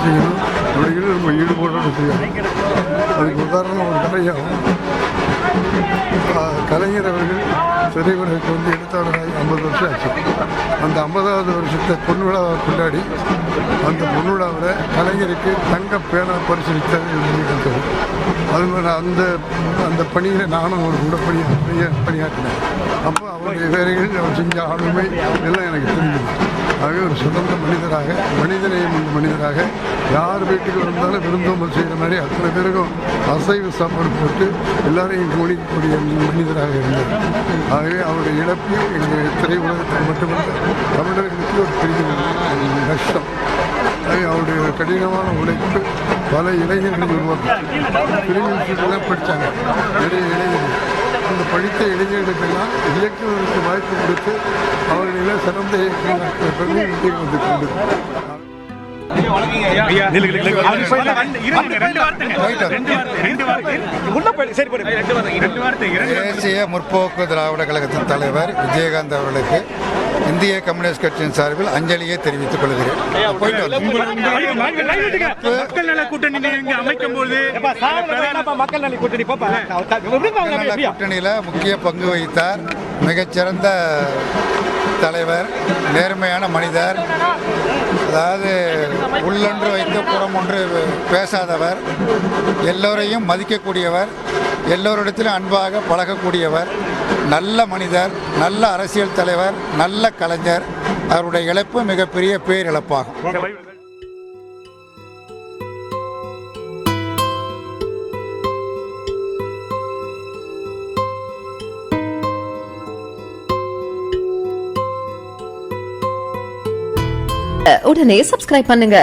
செய்யணும் அப்படின்னு நம்ம ஈடுபாட்டோடு செய்யணும். அதுக்கு உதாரணம் ஒரு கலையாகும். கலைஞர் அவர்கள் திரையுலகுக்கு எடுத்தாளராகி 50 வருஷம் ஆச்சு. அந்த 50வது வருஷத்தை பொன் விழாவை கொண்டாடி அந்த பொன் விழாவில் கலைஞருக்கு தங்க பேனா பரிசீலித்தது. அது மாதிரி அந்த பணியில் நானும் ஒரு கூட பணியாற்றினேன். அப்போ அவருடைய வேலைகள் அவர் செஞ்ச ஆளுமை எல்லாம் எனக்கு தெரிஞ்சது. ஆகவே ஒரு சுதந்திர மனிதராக, மனிதநேயம் உள்ள மனிதராக, யார் வீட்டுக்கு வந்தாலும் விருந்தோம்பல் செய்கிற மாதிரி அத்தனை பேருக்கும் அசைவ சாப்பாடு போட்டு எல்லாரையும் கவனிக்கக்கூடிய மனிதராக இருந்தார். ஆகவே அவருடைய இழப்பு எங்கள் திரையுலகத்தில் மட்டுமல்ல தமிழர்களுக்கு ஒரு பெரிய நஷ்டம். ஆகவே அவருடைய கடினமான உழைப்பு பல இளைஞர்களை உருவாக்கும். பிரிவில் படித்தாங்க நிறைய இளைஞர்கள். அந்த படித்த இளைஞர்களுக்கெல்லாம் இயக்குநருக்கு வாய்ப்பு கொடுத்து அவர்களிலே சிறந்த இயக்குநர் பெருமை வந்து கொண்டது. தேசிய முற்போக்கு திராவிட கழகத்தின் தலைவர் விஜயகாந்த் அவர்களுக்கு இந்திய கம்யூனிஸ்ட் கட்சியின் சார்பில் அஞ்சலியை தெரிவித்துக் கொள்கிறேன். கூட்டணியில முக்கிய பங்கு வகித்தார். மிகச்சிறந்த தலைவர், நேர்மையான மனிதர், அதாவது உள்ளொன்று வைத்து புறம் ஒன்று பேசாதவர், எல்லோரையும் மதிக்கக்கூடியவர், எல்லோரிடத்திலும் அன்பாக பழகக்கூடியவர், நல்ல மனிதர், நல்ல அரசியல் தலைவர், நல்ல கலைஞர். அவருடைய இழப்பு மிகப்பெரிய பேரிழப்பாகும். உடனே சப்ஸ்கிரைப் பண்ணுங்க.